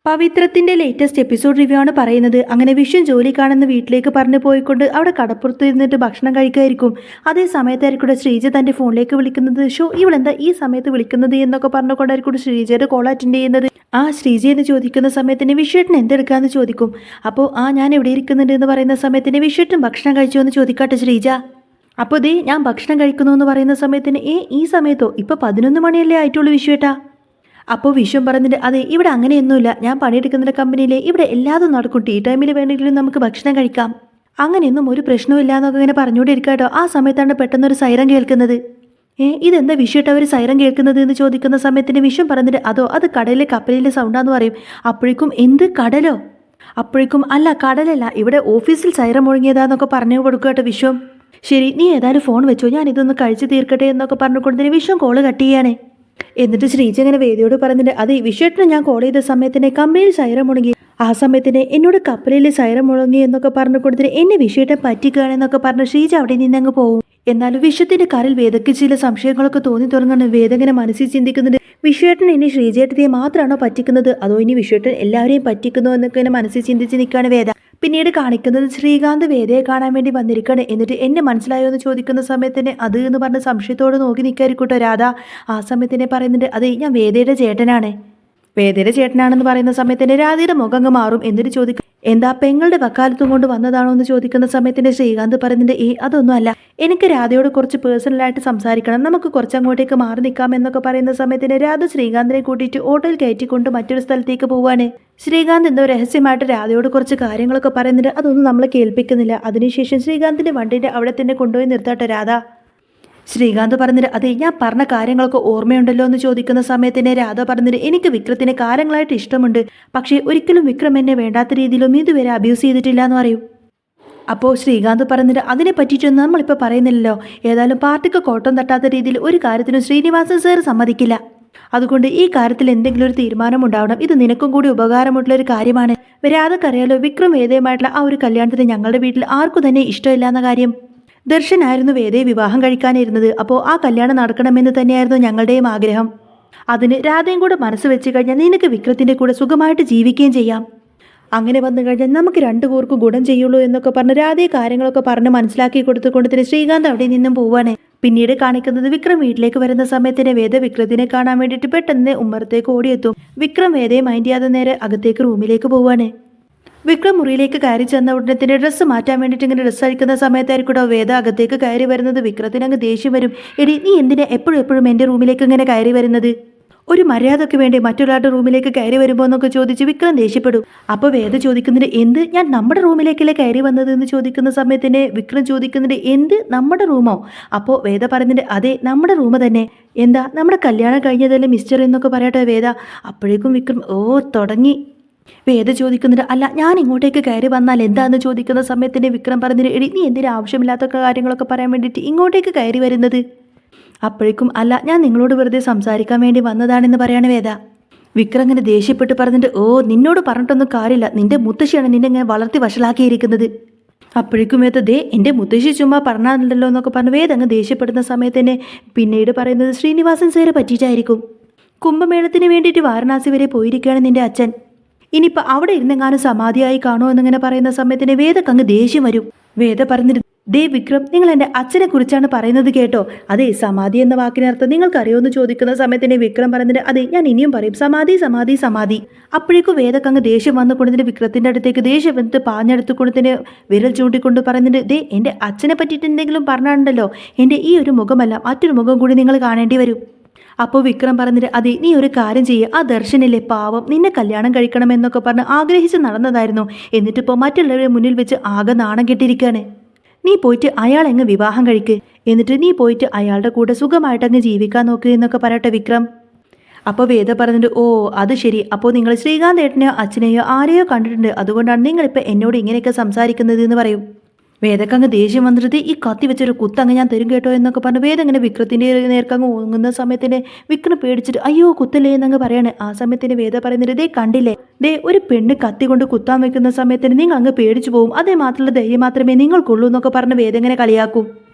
പവിത്രത്തിന്റെ latest episode review ആണ് പറയുന്നത്. അങ്ങനെ വിഷ്ണു ജോലിക്കാണെന്ന് വീട്ടിലേക്ക് പറഞ്ഞു പോയിക്കൊണ്ട് അവിടെ കടപ്പുറത്ത് ഇരുന്നിട്ട് ഭക്ഷണം കഴിക്കുമായിരിക്കും. അതേ സമയത്തായിരിക്കും ശ്രീജ തന്റെ ഫോണിലേക്ക് വിളിക്കുന്നത്. ഇവളെന്താ ഈ സമയത്ത് വിളിക്കുന്നത് എന്നൊക്കെ പറഞ്ഞുകൊണ്ടായിരിക്കും ശ്രീജയുടെ കോൾ അറ്റൻഡ് ചെയ്യുന്നത്. ശ്രീജ എന്ന് ചോദിക്കുന്ന സമയത്തിന് വിഷ്ണുട്ടൻ എന്തെടുക്കാന്ന് ചോദിക്കും. അപ്പോൾ ഞാൻ എവിടെ ഇരിക്കുന്നുണ്ട് എന്ന് പറയുന്ന സമയത്തിന് വിഷ്ണുട്ടൻ ഭക്ഷണം കഴിച്ചു എന്ന് ചോദിക്കാട്ടെ ശ്രീജ. അപ്പോൾ ദേ ഞാൻ ഭക്ഷണം കഴിക്കുന്നു എന്ന് പറയുന്ന സമയത്തിന് ഈ സമയത്തോ? ഇപ്പൊ 11 മണിയല്ലേ ആയിട്ടുള്ളൂ വിഷ്ണുട്ടാ. അപ്പോൾ വിശ്വം പറഞ്ഞിട്ട് അതെ, ഇവിടെ അങ്ങനെയൊന്നുമില്ല, ഞാൻ പണിയെടുക്കുന്ന കമ്പനിയിലെ ഇവിടെ എല്ലാതും നടക്കും, ടീ ടൈമിൽ വേണമെങ്കിലും നമുക്ക് ഭക്ഷണം കഴിക്കാം, അങ്ങനെയൊന്നും ഒരു പ്രശ്നവും എന്നൊക്കെ ഇങ്ങനെ പറഞ്ഞുകൊണ്ടിരിക്കാട്ടോ. ആ സമയത്താണ് പെട്ടെന്നൊരു സൈറൻ കേൾക്കുന്നത്. ഇതെന്താ വിഷ്വട്ട് അവർ സൈറൻ കേൾക്കുന്നത് എന്ന് ചോദിക്കുന്ന സമയത്തിന് വിശ്വം പറഞ്ഞിട്ട് അത് കടലിലെ കപ്പലിലെ സൗണ്ടാന്ന് പറയും. അപ്പോഴേക്കും എന്ത് കടലോ? അപ്പോഴേക്കും അല്ല കടലല്ല, ഇവിടെ ഓഫീസിൽ സൈറൻ മുഴങ്ങിയതാന്നൊക്കെ പറഞ്ഞു കൊടുക്കട്ടോ വിശ്വം. ശരി, നീ ഏതായാലും ഫോൺ വെച്ചോ, ഞാൻ ഇതൊന്ന് കഴിച്ചു തീർക്കട്ടെ എന്നൊക്കെ പറഞ്ഞുകൊണ്ടതിന് വിശ്വം കോള് കട്ട് ചെയ്യാനേ. എന്നിട്ട് ശ്രീജ ഇങ്ങനെ വേദിയോട് പറഞ്ഞിട്ട് അതെ വിഷ്വട്ടിന് ഞാൻ കോൾ ചെയ്ത സമയത്തിനെ കമ്പനിയിൽ സൈറം മുടങ്ങി, ആ സമയത്തിന് എന്നോട് കപ്പലിൽ സൈറം മുടങ്ങി എന്നൊക്കെ പറഞ്ഞു കൊടുത്തിട്ട് എന്നെ വിഷയത്തെ പറ്റിക്കുകയാണെന്നൊക്കെ പറഞ്ഞ് ശ്രീജ അവിടെ നിന്നങ്ങ് പോകും. എന്നാലും വിശ്വത്തിന്റെ കാറിൽ വേദയ്ക്ക് ചില സംശയങ്ങളൊക്കെ തോന്നി തുടങ്ങുന്നു. വേദ ഇങ്ങനെ മനസ്സിൽ ചിന്തിക്കുന്നുണ്ട്, വിശ്വേട്ടൻ ഇനി ശ്രീജേട്ടത്തിയെ മാത്രമാണോ പറ്റിക്കുന്നത്, അതോ ഇനി വിശ്വേട്ടൻ എല്ലാവരെയും പറ്റിക്കുന്നു എന്നൊക്കെ ഇങ്ങനെ മനസ്സിൽ ചിന്തിച്ച് നിൽക്കുകയാണ് വേദ. പിന്നീട് കാണിക്കുന്നത് ശ്രീകാന്ത് വേദയെ കാണാൻ വേണ്ടി വന്നിരിക്കുകയാണ്. എന്നിട്ട് എന്നെ മനസ്സിലായോ എന്ന് ചോദിക്കുന്ന സമയത്തിന് അത് എന്ന് പറഞ്ഞ് സംശയത്തോട് നോക്കി നിൽക്കായിരിക്കട്ടോ രാധ. ആ സമയത്തിനെ പറയുന്നുണ്ട് അതെ ഞാൻ വേദയുടെ ചേട്ടനാണ്. വേദയുടെ ചേട്ടനാണെന്ന് പറയുന്ന സമയത്തിന് രാധയുടെ മുഖം അങ്ങ് മാറും. എന്നിട്ട് ചോദിക്കും എന്താ പെങ്ങളുടെ വക്കാലത്തും കൊണ്ട് വന്നതാണോ എന്ന് ചോദിക്കുന്ന സമയത്തിന് ശ്രീകാന്ത് പറയുന്നുണ്ട് അതൊന്നും അല്ല, എനിക്ക് രാധയോട് കുറച്ച് പേഴ്സണലായിട്ട് സംസാരിക്കണം, നമുക്ക് കുറച്ചങ്ങോട്ടേക്ക് മാറി നിൽക്കാം എന്നൊക്കെ പറയുന്ന സമയത്തിന് രാധ ശ്രീകാന്തിനെ കൂട്ടിയിട്ട് ഓട്ടോയിൽ കയറ്റിക്കൊണ്ട് മറ്റൊരു സ്ഥലത്തേക്ക് പോവാണ്. ശ്രീകാന്ത് എന്തോ രഹസ്യമായിട്ട് രാധയോട് കുറച്ച് കാര്യങ്ങളൊക്കെ പറയുന്നുണ്ട്, അതൊന്നും നമ്മളെ കേൾപ്പിക്കുന്നില്ല. അതിനുശേഷം ശ്രീകാന്തിന്റെ വണ്ടിന്റെ അവിടെ തന്നെ കൊണ്ടുപോയി നിർത്താട്ടെ രാധ. ശ്രീകാന്ത് പറഞ്ഞിട്ട് അതെ ഞാൻ പറഞ്ഞ കാര്യങ്ങളൊക്കെ ഓർമ്മയുണ്ടല്ലോ എന്ന് ചോദിക്കുന്ന സമയത്തിനെ രാധ പറഞ്ഞിട്ട് എനിക്ക് വിക്രത്തിനെ കാലങ്ങളായിട്ട് ഇഷ്ടമുണ്ട്, പക്ഷേ ഒരിക്കലും വിക്രം എന്നെ വേണ്ടാത്ത രീതിയിലൊന്നും ഇതുവരെ അബ്യൂസ് ചെയ്തിട്ടില്ല എന്ന് പറയും. അപ്പോൾ ശ്രീകാന്ത് പറഞ്ഞിട്ട് അതിനെ പറ്റിയിട്ടൊന്നും നമ്മളിപ്പോൾ പറയുന്നില്ലല്ലോ, ഏതായാലും പാർട്ടിക്ക് കോട്ടം തട്ടാത്ത രീതിയിൽ ഒരു കാര്യത്തിനും ശ്രീനിവാസൻ സാർ സമ്മതിക്കില്ല, അതുകൊണ്ട് ഈ കാര്യത്തിൽ എന്തെങ്കിലും ഒരു തീരുമാനം ഉണ്ടാവണം, ഇത് നിനക്കും കൂടി ഉപകാരമുള്ള ഒരു കാര്യമാണ്. രാധക്കറിയാലോ വിക്രം വേദയുമായിട്ടുള്ള ആ ഒരു കല്യാണത്തിന് ഞങ്ങളുടെ വീട്ടിൽ ആർക്കും തന്നെ ഇഷ്ടമില്ല എന്ന കാര്യം. ദർശനായിരുന്നു വേദയെ വിവാഹം കഴിക്കാനിരുന്നത്, അപ്പോൾ ആ കല്യാണം നടക്കണമെന്ന് തന്നെയായിരുന്നു ഞങ്ങളുടെയും ആഗ്രഹം. അതിന് രാധയും കൂടെ മനസ്സ് വെച്ച് കഴിഞ്ഞാൽ നിനക്ക് വിക്രത്തിൻ്റെ കൂടെ സുഖമായിട്ട് ജീവിക്കുകയും ചെയ്യാം, അങ്ങനെ വന്നു കഴിഞ്ഞാൽ നമുക്ക് രണ്ടു പേർക്കും ഗുണം ചെയ്യുള്ളൂ എന്നൊക്കെ പറഞ്ഞ് രാധയെ കാര്യങ്ങളൊക്കെ പറഞ്ഞ് മനസ്സിലാക്കി കൊടുത്തുകൊണ്ട് തന്നെ ശ്രീകാന്ത് അവിടെ നിന്നും പോവാണ്. പിന്നീട് കാണിക്കുന്നത് വിക്രം വീട്ടിലേക്ക് വരുന്ന സമയത്തിന് വേദ വിക്രത്തിനെ കാണാൻ വേണ്ടിയിട്ട് പെട്ടെന്ന് ഉമ്മറത്തേക്ക് ഓടിയെത്തും. വിക്രം വേദയെ മൈൻഡ് ചെയ്യാതെ നേരെ അകത്തേക്ക് റൂമിലേക്ക് പോവാണ്. വിക്രം മുറിയിലേക്ക് കയറി ചെന്ന ഉടനെ തന്നെ ഡ്രസ്സ് മാറ്റാൻ വേണ്ടിയിട്ട് ഇങ്ങനെ ഡ്രസ്സ് അഴിക്കുന്ന സമയത്തായിരിക്കും വേദ അകത്തേക്ക് കയറി വരുന്നത്. വിക്രത്തിന് അങ്ങ് ദേഷ്യം വരും. എടി നീ എന്തിനാ എപ്പോഴും എൻ്റെ റൂമിലേക്ക് ഇങ്ങനെ കയറി വരുന്നത്, ഒരു മര്യാദയ്ക്ക് വേണ്ടി മറ്റൊരാളുടെ റൂമിലേക്ക് കയറി വരുമ്പോൾ എന്നൊക്കെ ചോദിച്ച് വിക്രം ദേഷ്യപ്പെടും. അപ്പോൾ വേദ ചോദിക്കുന്നുണ്ട് എന്ത് ഞാൻ നമ്മുടെ റൂമിലേക്കല്ലേ കയറി വന്നത് എന്ന് ചോദിക്കുന്ന സമയത്തിന് വിക്രം ചോദിക്കുന്നുണ്ട് എന്ത് നമ്മുടെ റൂമോ? അപ്പോൾ വേദ പറയുന്നുണ്ട് അതെ നമ്മുടെ റൂം തന്നെ, എന്താ നമ്മുടെ കല്യാണം കഴിഞ്ഞതല്ലേ മിസ്റ്റർ എന്നൊക്കെ പറയട്ടെ വേദ. അപ്പോഴേക്കും വിക്രം തുടങ്ങി. വേദ ചോദിക്കുന്നുണ്ട് അല്ല ഞാൻ ഇങ്ങോട്ടേക്ക് കയറി വന്നാൽ എന്താന്ന് ചോദിക്കുന്ന സമയത്തിന് വിക്രം പറഞ്ഞിട്ട് എടി നീ എന്തിനാ ആവശ്യമില്ലാത്ത കാര്യങ്ങളൊക്കെ പറയാൻ വേണ്ടിയിട്ട് ഇങ്ങോട്ടേക്ക് കയറി വരുന്നത്? അപ്പോഴേക്കും അല്ല ഞാൻ നിങ്ങളോട് വെറുതെ സംസാരിക്കാൻ വേണ്ടി വന്നതാണെന്ന് പറയാണ് വേദ. വിക്രം അങ്ങനെ ദേഷ്യപ്പെട്ട് പറഞ്ഞിട്ട് നിന്നോട് പറഞ്ഞിട്ടൊന്നും കാര്യമില്ല, നിന്റെ മുത്തശ്ശിയാണ് നിന്നെ ഇങ്ങനെ വളർത്തി വഷളാക്കിയിരിക്കുന്നത്. അപ്പോഴേക്കും വേദ എൻ്റെ മുത്തശ്ശി ചുമ്മാ പറഞ്ഞാലുണ്ടല്ലോ എന്നൊക്കെ പറഞ്ഞ് വേദ അങ്ങ് ദേഷ്യപ്പെടുന്ന സമയത്തന്നെ പിന്നീട് പറയുന്നത് ശ്രീനിവാസൻ സാറെ പറ്റിയിട്ടായിരിക്കും. കുംഭമേളത്തിന് വേണ്ടിയിട്ട് വാരണാസി വരെ പോയിരിക്കുകയാണ് നിന്റെ അച്ഛൻ, ഇനിയിപ്പോൾ അവിടെ ഇരുന്നെങ്ങാനും സമാധിയായി കാണുമോ എന്നിങ്ങനെ പറയുന്ന സമയത്തിന് വേദക്ക് അങ്ങ് ദേഷ്യം വരും. വേദ പറഞ്ഞിട്ട് ദേ വിക്രം നിങ്ങൾ എൻ്റെ അച്ഛനെ കുറിച്ചാണ് പറയുന്നത് കേട്ടോ, അതെ സമാധി എന്ന വാക്കിനർത്ഥം നിങ്ങൾക്കറിയോ എന്ന് ചോദിക്കുന്ന സമയത്തിന് വിക്രം പറഞ്ഞിട്ട് അതെ ഞാൻ ഇനിയും പറയും സമാധി സമാധി സമാധി. അപ്പോഴേക്കും വേദക്ക് അങ്ങ് ദേഷ്യം വന്നു കൊണ്ടതിന് വിക്രത്തിൻ്റെ അടുത്തേക്ക് ദേഷ്യം വന്നിട്ട് പാഞ്ഞെടുത്തുകൊണ്ടതിന് വിരൽ ചൂണ്ടിക്കൊണ്ട് പറയുന്നുണ്ട് ദേ എൻ്റെ അച്ഛനെ പറ്റിയിട്ട് എന്തെങ്കിലും പറഞ്ഞിട്ടുണ്ടല്ലോ, എൻ്റെ ഈ ഒരു മുഖമല്ല മറ്റൊരു മുഖം കൂടി നിങ്ങൾ കാണേണ്ടി വരും. അപ്പോൾ വിക്രം പറഞ്ഞിട്ട് അതെ നീ ഒരു കാര്യം ചെയ്യുക, ആ ദർശനില്ലേ പാവം നിന്നെ കല്യാണം കഴിക്കണമെന്നൊക്കെ പറഞ്ഞ് ആഗ്രഹിച്ച് നടന്നതായിരുന്നു, എന്നിട്ടിപ്പോൾ മറ്റുള്ളവരുടെ മുന്നിൽ വെച്ച് ആകെ നാണം കെട്ടിരിക്കുകയാണ്, നീ പോയിട്ട് അയാളെങ്ങ് വിവാഹം കഴിക്ക്, എന്നിട്ട് നീ പോയിട്ട് അയാളുടെ കൂടെ സുഖമായിട്ടങ്ങ് ജീവിക്കാൻ നോക്ക് എന്നൊക്കെ പറയട്ടെ വിക്രം. അപ്പോൾ വേദ പറഞ്ഞിട്ട് അത് ശരി, അപ്പോൾ നിങ്ങൾ ശ്രീകാന്ത് ഏട്ടനെയോ അച്ഛനെയോ ആരെയോ കണ്ടിട്ടുണ്ട്, അതുകൊണ്ടാണ് നിങ്ങളിപ്പോൾ എന്നോട് ഇങ്ങനെയൊക്കെ സംസാരിക്കുന്നത് എന്ന് പറയും. വേദക്കങ്ങ് ദേഷ്യം വന്നിട്ട് ഈ കത്തി വെച്ചൊരു കുത്തങ്ങ് ഞാൻ തരും കേട്ടോ എന്നൊക്കെ പറഞ്ഞ് വേദ ഇങ്ങനെ വിക്രത്തിൻ്റെ നേർക്കങ്ങ് ഓങ്ങുന്ന സമയത്തിന് വിക്രം പേടിച്ചിട്ട് അയ്യോ കുത്തല്ലേ എന്നങ്ങ് പറയാണ്. ആ സമയത്തിന് വേദ പറയുന്നത് ദേ കണ്ടില്ലേ, ദേ ഒരു പെണ്ണ് കത്തി കൊണ്ട് കുത്താൻ വെക്കുന്ന സമയത്തിന് നിങ്ങൾ അങ്ങ് പേടിച്ചു പോകും, അതേ മാത്രമുള്ള ധൈര്യം മാത്രമേ നിങ്ങൾക്കുള്ളൂ എന്നൊക്കെ പറഞ്ഞ് വേദ ഇങ്ങനെ കളിയാക്കും.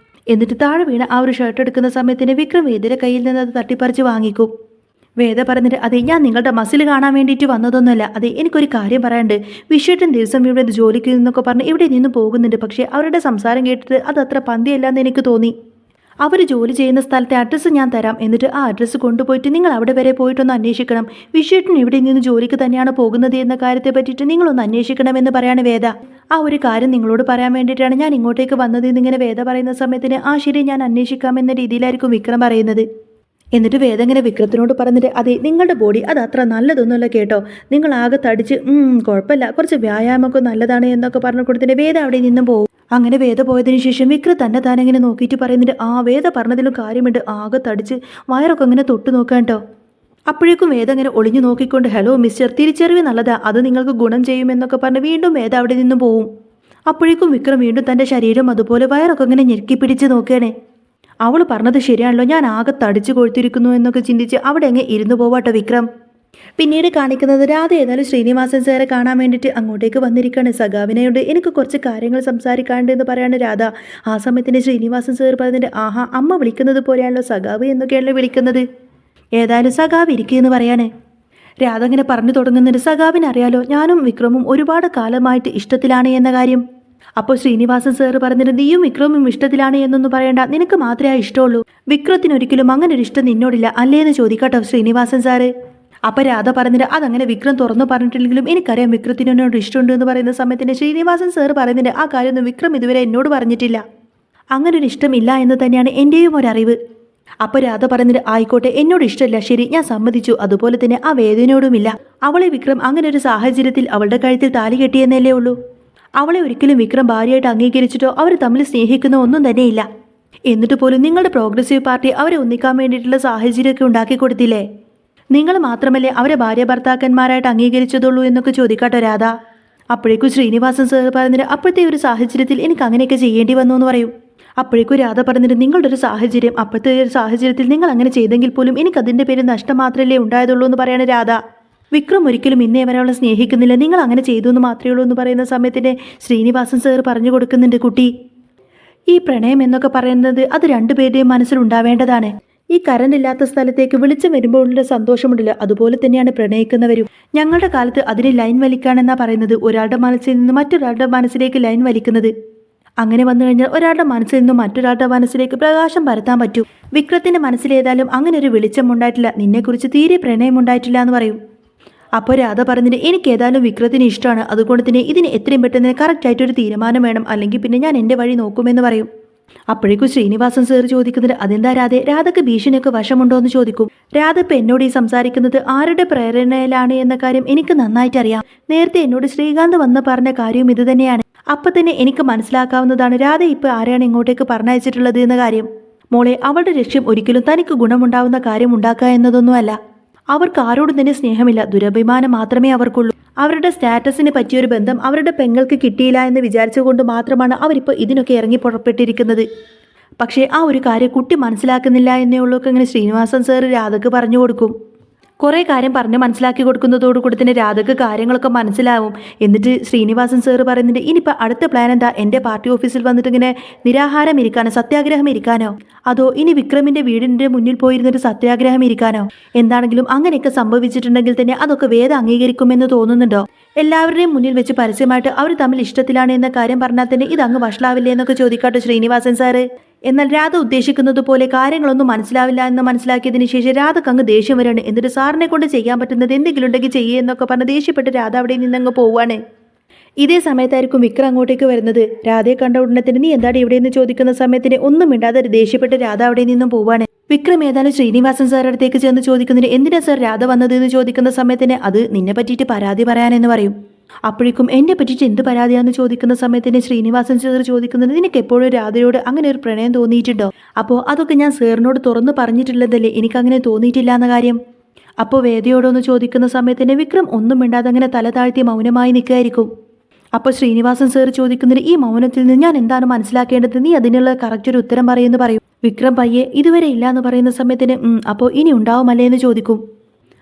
എന്നിട്ട് താഴെ വീണ ആ ഒരു ഷർട്ട് എടുക്കുന്ന സമയത്തിന് വിക്രം വേദയുടെ കയ്യിൽ നിന്ന് അത് തട്ടിപ്പറിച്ച് വാങ്ങിക്കും. വേദ പറഞ്ഞിട്ട് അതെ ഞാൻ നിങ്ങളുടെ മസിൽ കാണാൻ വേണ്ടിയിട്ട് വന്നതൊന്നുമല്ല. അതെ എനിക്കൊരു കാര്യം പറയാനുണ്ട്. വിഷേട്ടൻ ദിവസം ഇവിടെ ജോലിക്ക് നിന്നൊക്കെ പറഞ്ഞ് ഇവിടെ നിന്ന് പോകുന്നുണ്ട്. പക്ഷേ അവരുടെ സംസാരം കേട്ടിട്ട് അതത്ര പന്തിയല്ലാന്ന് എനിക്ക് തോന്നി. അവർ ജോലി ചെയ്യുന്ന സ്ഥലത്തെ അഡ്രസ്സ് ഞാൻ തരാം. എന്നിട്ട് ആ അഡ്രസ്സ് കൊണ്ടുപോയിട്ട് നിങ്ങൾ അവിടെ വരെ പോയിട്ടൊന്ന് അന്വേഷിക്കണം. വിഷേട്ടൻ ഇവിടെ നിന്ന് ജോലിക്ക് തന്നെയാണ് പോകുന്നത് എന്ന കാര്യത്തെ പറ്റിയിട്ട് നിങ്ങളൊന്ന് അന്വേഷിക്കണമെന്ന് പറയാണ് വേദ. ആ ഒരു കാര്യം നിങ്ങളോട് പറയാൻ വേണ്ടിയിട്ടാണ് ഞാൻ ഇങ്ങോട്ടേക്ക് വന്നത് എന്നിങ്ങനെ വേദ പറയുന്ന സമയത്തിന് ആ ശരി ഞാൻ അന്വേഷിക്കാമെന്ന രീതിയിലായിരിക്കും വിക്രം പറയുന്നത്. എന്നിട്ട് വേദ ഇങ്ങനെ വിക്രത്തിനോട് പറഞ്ഞിട്ട് അതെ നിങ്ങളുടെ ബോഡി അത് അത്ര നല്ലതൊന്നുമല്ല കേട്ടോ. നിങ്ങൾ ആകെ തടിച്ച് കുഴപ്പമില്ല, കുറച്ച് വ്യായാമമൊക്കെ നല്ലതാണ് എന്നൊക്കെ പറഞ്ഞു കൊടുത്തിട്ട് വേദ അവിടെ നിന്നും പോകും. അങ്ങനെ വേദ പോയതിനു ശേഷം വിക്രം തന്നെ താനെങ്ങനെ നോക്കിയിട്ട് പറയുന്നുണ്ട് ആ വേദ പറഞ്ഞതിലും കാര്യമുണ്ട്, ആകെ തടിച്ച് വയറൊക്കെ ഇങ്ങനെ തൊട്ട് നോക്കാൻ കേട്ടോ. അപ്പോഴേക്കും വേദ അങ്ങനെ ഒളിഞ്ഞു നോക്കിക്കൊണ്ട് ഹലോ മിസ്റ്റർ, തിരിച്ചറിവ് നല്ലതാ, അത് നിങ്ങൾക്ക് ഗുണം ചെയ്യുമെന്നൊക്കെ പറഞ്ഞ് വീണ്ടും വേദ അവിടെ നിന്നും പോവും. അപ്പോഴേക്കും വിക്രം വീണ്ടും തൻ്റെ ശരീരം അതുപോലെ വയറൊക്കെ ഇങ്ങനെ ഞെരുക്കി പിടിച്ച് നോക്കുകയാണേ. അവൾ പറഞ്ഞത് ശരിയാണല്ലോ, ഞാൻ ആകെ തടിച്ചു കൊഴുത്തിരിക്കുന്നു എന്നൊക്കെ ചിന്തിച്ച് അവിടെ അങ്ങ് ഇരുന്നു പോവാട്ടോ വിക്രം. പിന്നീട് കാണിക്കുന്നത് രാധ ഏതായാലും ശ്രീനിവാസൻ സാറെ കാണാൻ വേണ്ടിയിട്ട് അങ്ങോട്ടേക്ക് വന്നിരിക്കുകയാണ്. സഖാവിനെയോട് എനിക്ക് കുറച്ച് കാര്യങ്ങൾ സംസാരിക്കാണ്ട് എന്ന് പറയാണ് രാധ. ആ സമയത്തിന് ശ്രീനിവാസൻ സാർ പറഞ്ഞിട്ട് ആഹാ അമ്മ വിളിക്കുന്നത് പോലെയാണല്ലോ സഖാവ് എന്നൊക്കെയാണല്ലോ വിളിക്കുന്നത്. ഏതായാലും സഖാവ് ഇരിക്കുക എന്ന് പറയാണ്. രാധ അങ്ങനെ പറഞ്ഞു തുടങ്ങുന്നുണ്ട് സഖാവിനറിയാലോ ഞാനും വിക്രമും ഒരുപാട് കാലമായിട്ട് ഇഷ്ടത്തിലാണ് എന്ന കാര്യം. അപ്പോൾ ശ്രീനിവാസൻ സാറ് പറഞ്ഞിട്ട് നീയും വിക്രമും ഇഷ്ടത്തിലാണ് എന്നൊന്നും പറയണ്ട, നിനക്ക് മാത്രമേ ഇഷ്ടമുള്ളൂ, വിക്രത്തിനൊരിക്കലും അങ്ങനെ ഒരു ഇഷ്ടം നിന്നോടില്ല അല്ലേന്ന് ചോദിക്കാട്ടോ ശ്രീനിവാസൻ സാറ്. അപ്പോൾ രാധ പറഞ്ഞിട്ട് അതങ്ങനെ വിക്രം തുറന്നു പറഞ്ഞിട്ടില്ലെങ്കിലും എനിക്കറിയാം വിക്രത്തിനോട് ഇഷ്ടമുണ്ട് എന്ന് പറയുന്ന സമയത്തിന് ശ്രീനിവാസൻ സാറ് പറയുന്നുണ്ട് ആ കാര്യമൊന്നും വിക്രം ഇതുവരെ എന്നോട് പറഞ്ഞിട്ടില്ല, അങ്ങനെ ഒരു ഇഷ്ടമില്ല എന്ന് തന്നെയാണ് എൻ്റെയും ഒരറിവ്. അപ്പോൾ രാധ പറഞ്ഞിട്ട് ആയിക്കോട്ടെ എന്നോട് ഇഷ്ടമില്ല ശരി ഞാൻ സമ്മതിച്ചു, അതുപോലെ തന്നെ ആ വേദനയോടുമില്ല. അവളെ വിക്രം അങ്ങനെ ഒരു സാഹചര്യത്തിൽ അവളുടെ കഴുത്തിൽ താലി കെട്ടിയെന്നല്ലേ ഉള്ളൂ. അവളെ ഒരിക്കലും വിക്രം ഭാര്യയായിട്ട് അംഗീകരിച്ചിട്ടോ അവർ തമ്മിൽ സ്നേഹിക്കുന്ന ഒന്നും തന്നെയില്ല. എന്നിട്ട് പോലും നിങ്ങളുടെ പ്രോഗ്രസീവ് പാർട്ടി അവരെ ഒന്നിക്കാൻ വേണ്ടിയിട്ടുള്ള സാഹചര്യമൊക്കെ ഉണ്ടാക്കി കൊടുത്തില്ലേ? നിങ്ങൾ മാത്രമല്ലേ അവരെ ഭാര്യ ഭർത്താക്കന്മാരായിട്ട് അംഗീകരിച്ചതുള്ളൂ എന്നൊക്കെ ചോദിക്കാട്ടോ രാധ. അപ്പോഴേക്കും ശ്രീനിവാസൻ സാർ പറഞ്ഞിട്ട് അപ്പോഴത്തെ ഒരു സാഹചര്യത്തിൽ എനിക്ക് അങ്ങനെയൊക്കെ ചെയ്യേണ്ടി വന്നു എന്ന് പറയും. അപ്പോഴേക്കും രാധ പറഞ്ഞിട്ട് നിങ്ങളുടെ ഒരു സാഹചര്യം, അപ്പോഴത്തെ ഒരു സാഹചര്യത്തിൽ നിങ്ങൾ അങ്ങനെ ചെയ്തെങ്കിൽ പോലും എനിക്കതിൻ്റെ പേര് നഷ്ടം മാത്രമല്ലേ ഉണ്ടായതുള്ളൂ എന്ന് പറയാണ് രാധ. വിക്രം ഒരിക്കലും ഇന്നേ വരെ അവളെ സ്നേഹിക്കുന്നില്ല, നിങ്ങൾ അങ്ങനെ ചെയ്തു എന്ന് മാത്രമേ ഉള്ളൂ എന്ന് പറയുന്ന സമയത്തിന് ശ്രീനിവാസൻ സാർ പറഞ്ഞു കൊടുക്കുന്നുണ്ട് കുട്ടി ഈ പ്രണയം എന്നൊക്കെ പറയുന്നത് അത് രണ്ടുപേരുടെയും മനസ്സിലുണ്ടാവേണ്ടതാണ്. ഈ കറണ്ട് ഇല്ലാത്ത സ്ഥലത്തേക്ക് വെളിച്ചം വരുമ്പോഴുള്ള സന്തോഷമുണ്ടല്ലോ അതുപോലെ തന്നെയാണ് പ്രണയിക്കുന്നവരും. ഞങ്ങളുടെ കാലത്ത് അതിന് ലൈൻ വലിക്കാണെന്നാ പറയുന്നത്, ഒരാളുടെ മനസ്സിൽ നിന്ന് മറ്റൊരാളുടെ മനസ്സിലേക്ക് ലൈൻ വലിക്കുന്നത്. അങ്ങനെ വന്നു കഴിഞ്ഞാൽ ഒരാളുടെ മനസ്സിൽ നിന്നും മറ്റൊരാളുടെ മനസ്സിലേക്ക് പ്രകാശം പരത്താൻ പറ്റും. വിക്രത്തിന്റെ മനസ്സിലേതായാലും അങ്ങനെ ഒരു വെളിച്ചം ഉണ്ടായിട്ടില്ല, നിന്നെക്കുറിച്ച് തീരെ പ്രണയം ഉണ്ടായിട്ടില്ല എന്ന് പറയും. അപ്പോൾ രാധ പറഞ്ഞിട്ട് എനിക്ക് ഏതായാലും വിക്രത്തിന് ഇഷ്ടമാണ്, അതുകൊണ്ട് തന്നെ ഇതിന് എത്രയും പെട്ടെന്ന് കറക്റ്റായിട്ടൊരു തീരുമാനം വേണം, അല്ലെങ്കിൽ പിന്നെ ഞാൻ എൻ്റെ വഴി നോക്കുമെന്ന് പറയും. അപ്പോഴേക്കും ശ്രീനിവാസൻ സാർ ചോദിക്കുന്നത് അതെന്താ രാധക്ക് ഭീഷണിയൊക്കെ വശമുണ്ടോ എന്ന് ചോദിക്കും. രാധ ഇപ്പം എന്നോട് ഈ സംസാരിക്കുന്നത് ആരുടെ പ്രേരണയിലാണ് എന്ന കാര്യം എനിക്ക് നന്നായിട്ട് അറിയാം. നേരത്തെ എന്നോട് ശ്രീകാന്ത് വന്ന് പറഞ്ഞ കാര്യവും ഇത് തന്നെയാണ്. അപ്പം തന്നെ എനിക്ക് മനസ്സിലാക്കാവുന്നതാണ് രാധ ഇപ്പോൾ ആരെയാണ് ഇങ്ങോട്ടേക്ക് പറഞ്ഞയച്ചിട്ടുള്ളത് എന്ന കാര്യം. മോളെ അവളുടെ ലക്ഷ്യം ഒരിക്കലും തനിക്ക് ഗുണമുണ്ടാവുന്ന കാര്യം ഉണ്ടാക്കുക എന്നതൊന്നുമല്ല. അവർക്ക് ആരോടും തന്നെ സ്നേഹമില്ല, ദുരഭിമാനം മാത്രമേ അവർക്കുള്ളൂ. അവരുടെ സ്റ്റാറ്റസിന് പറ്റിയൊരു ബന്ധം അവരുടെ പെങ്ങൾക്ക് കിട്ടിയില്ല എന്ന് വിചാരിച്ചുകൊണ്ട് മാത്രമാണ് അവരിപ്പോൾ ഇതിനൊക്കെ ഇറങ്ങി പുറപ്പെട്ടിരിക്കുന്നത്. പക്ഷേ ആ ഒരു കാര്യം കുട്ടി മനസ്സിലാക്കുന്നില്ല എന്നേ ഉള്ളൂക്കെ ഇങ്ങനെ ശ്രീനിവാസൻ സാർ രാധക്ക് പറഞ്ഞു കൊടുക്കും. കുറേ കാര്യം പറഞ്ഞ് മനസ്സിലാക്കി കൊടുക്കുന്നതോടുകൂടി തന്നെ രാധക്ക് കാര്യങ്ങളൊക്കെ മനസ്സിലാവും. എന്നിട്ട് ശ്രീനിവാസൻ സാർ പറയുന്നുണ്ട് ഇനിയിപ്പോൾ അടുത്ത പ്ലാൻ എന്താ, എൻ്റെ പാർട്ടി ഓഫീസിൽ വന്നിട്ട് ഇങ്ങനെ നിരാഹാരം ഇരിക്കാനോ സത്യാഗ്രഹം ഇരിക്കാനോ, അതോ ഇനി വിക്രമിൻ്റെ വീടിൻ്റെ മുന്നിൽ പോയിരുന്നിട്ട് സത്യാഗ്രഹം ഇരിക്കാനോ? എന്താണെങ്കിലും അങ്ങനെയൊക്കെ സംഭവിച്ചിട്ടുണ്ടെങ്കിൽ തന്നെ അതൊക്കെ വേദ അംഗീകരിക്കുമെന്ന് തോന്നുന്നുണ്ടോ? എല്ലാവരുടെയും മുന്നിൽ വെച്ച് പരസ്യമായിട്ട് അവർ തമ്മിൽ ഇഷ്ടത്തിലാണ് എന്ന കാര്യം പറഞ്ഞാൽ തന്നെ ഇതങ്ങ് വഷളാവില്ലേ എന്നൊക്കെ ചോദിക്കാട്ടോ ശ്രീനിവാസൻ സാറ്. എന്നാൽ രാധ ഉദ്ദേശിക്കുന്നത് പോലെ കാര്യങ്ങളൊന്നും മനസ്സിലാവില്ല എന്ന് മനസ്സിലാക്കിയതിന് ശേഷം രാധക്ക് അങ്ങ് ദേഷ്യം വരാണ്. എന്നിട്ട് സാറിനെ കൊണ്ട് ചെയ്യാൻ പറ്റുന്നത് എന്തെങ്കിലും ഉണ്ടെങ്കിൽ ചെയ്യേ എന്നൊക്കെ പറഞ്ഞ് ദേഷ്യപ്പെട്ട് രാധ അവിടെ നിന്നങ്ങ് പോവാണ്. ഇതേ സമയത്തായിരിക്കും വിക്രം അങ്ങോട്ടേക്ക് വരുന്നത്. രാധയെ കണ്ട ഉടനെ തന്നെ നീ എന്താണ് ഇവിടെയെന്ന് ചോദിക്കുന്ന സമയത്തിന് ഒന്നും മിണ്ടാതെ ദേഷ്യപ്പെട്ട് രാധ അവിടെ നിന്നും പോവാണ്. വിക്രം ഏതാനും ശ്രീനിവാസൻ സാറിന്റെ അടുത്തേക്ക് ചെന്ന് ചോദിക്കുന്നതിന് എന്തിനാ സാർ രാധ വന്നത് എന്ന് ചോദിക്കുന്ന സമയത്തിന് അത് നിന്നെ പറ്റിയിട്ട് പരാതി പറയാനെന്ന് പറയും. അപ്പോഴേക്കും എന്നെ പറ്റിയിട്ട് എന്ത് പരാതിയാണെന്ന് ചോദിക്കുന്ന സമയത്തിന് ശ്രീനിവാസൻ സാർ ചോദിക്കുന്നത് നിനക്ക് എപ്പോഴും രാധയോട് അങ്ങനെ ഒരു പ്രണയം തോന്നിയിട്ടുണ്ടോ? അപ്പോൾ അതൊക്കെ ഞാൻ സാറിനോട് തുറന്നു പറഞ്ഞിട്ടുള്ളതല്ലേ, എനിക്കങ്ങനെ തോന്നിയിട്ടില്ല എന്ന കാര്യം. അപ്പോൾ വേദയോടൊന്ന് ചോദിക്കുന്ന സമയത്തിന് വിക്രം ഒന്നും മിണ്ടാതെ അങ്ങനെ തല താഴ്ത്തി മൗനമായി നിൽക്കുകയായിരിക്കും. അപ്പോൾ ശ്രീനിവാസൻ സാർ ചോദിക്കുന്നത് ഈ മൗനത്തിൽ നിന്ന് ഞാൻ എന്താണ് മനസ്സിലാക്കേണ്ടത്, നീ അതിനുള്ള കറക്റ്റ് ഒരു ഉത്തരം പറയുമെന്ന് പറയും. വിക്രം പയ്യെ ഇതുവരെ ഇല്ല എന്ന് പറയുന്ന സമയത്തിന് അപ്പോൾ ഇനി ഉണ്ടാവുമല്ലേ എന്ന് ചോദിക്കും.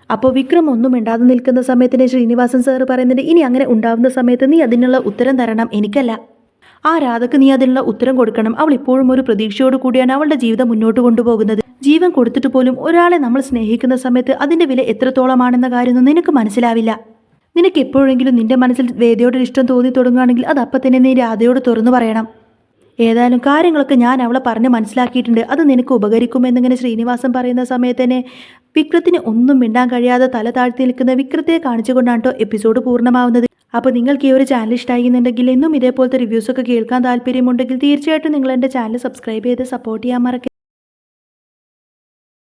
അപ്പോൾ വിക്രം ഒന്നും മിണ്ടാതെ നിൽക്കുന്ന സമയത്തിന് ശ്രീനിവാസൻ സാർ പറയുന്നുണ്ട് ഇനി അങ്ങനെ ഉണ്ടാവുന്ന സമയത്ത് നീ അതിനുള്ള ഉത്തരം തരണം, എനിക്കല്ല. ആ രാധക്ക് നീ അതിനുള്ള ഉത്തരം കൊടുക്കണം. അവൾ ഇപ്പോഴും ഒരു പ്രതീക്ഷയോട് കൂടിയാണ് അവളുടെ ജീവിതം മുന്നോട്ട് കൊണ്ടുപോകുന്നത്. ജീവൻ കൊടുത്തിട്ട് പോലും ഒരാളെ നമ്മൾ സ്നേഹിക്കുന്ന സമയത്ത് അതിന്റെ വില എത്രത്തോളമാണെന്ന കാര്യമൊന്നും നിനക്ക് മനസ്സിലാവില്ല. നിനക്ക് എപ്പോഴെങ്കിലും നിന്റെ മനസ്സിൽ വേദയോട് ഇഷ്ടം തോന്നി തുടങ്ങുകയാണെങ്കിൽ അത് അപ്പം തന്നെ നീ രാധയോട് തുറന്നു പറയണം. ഏതായാലും കാര്യങ്ങളൊക്കെ ഞാൻ അവളെ പറഞ്ഞ് മനസ്സിലാക്കിയിട്ടുണ്ട്, അത് നിനക്ക് ഉപകരിക്കുമെന്നിങ്ങനെ ശ്രീനിവാസൻ പറയുന്ന സമയത്ത് തന്നെ വിക്രത്തിന് ഒന്നും മിണ്ടാൻ കഴിയാതെ തല താഴ്ത്തി നിൽക്കുന്ന വിക്രത്തെ കാണിച്ചുകൊണ്ടാണ് കേട്ടോ എപ്പിസോഡ് പൂർണ്ണമാവുന്നത്. അപ്പോൾ നിങ്ങൾക്ക് ഈ ഒരു ചാനൽ ഇഷ്ടമായിരുന്നുണ്ടെങ്കിൽ എന്നും ഇതേപോലത്തെ റിവ്യൂസൊക്കെ കേൾക്കാൻ താല്പര്യമുണ്ടെങ്കിൽ തീർച്ചയായിട്ടും നിങ്ങൾ എൻ്റെ ചാനൽ സബ്സ്ക്രൈബ് ചെയ്ത് സപ്പോർട്ട് ചെയ്യാൻ മറക്കരുത്.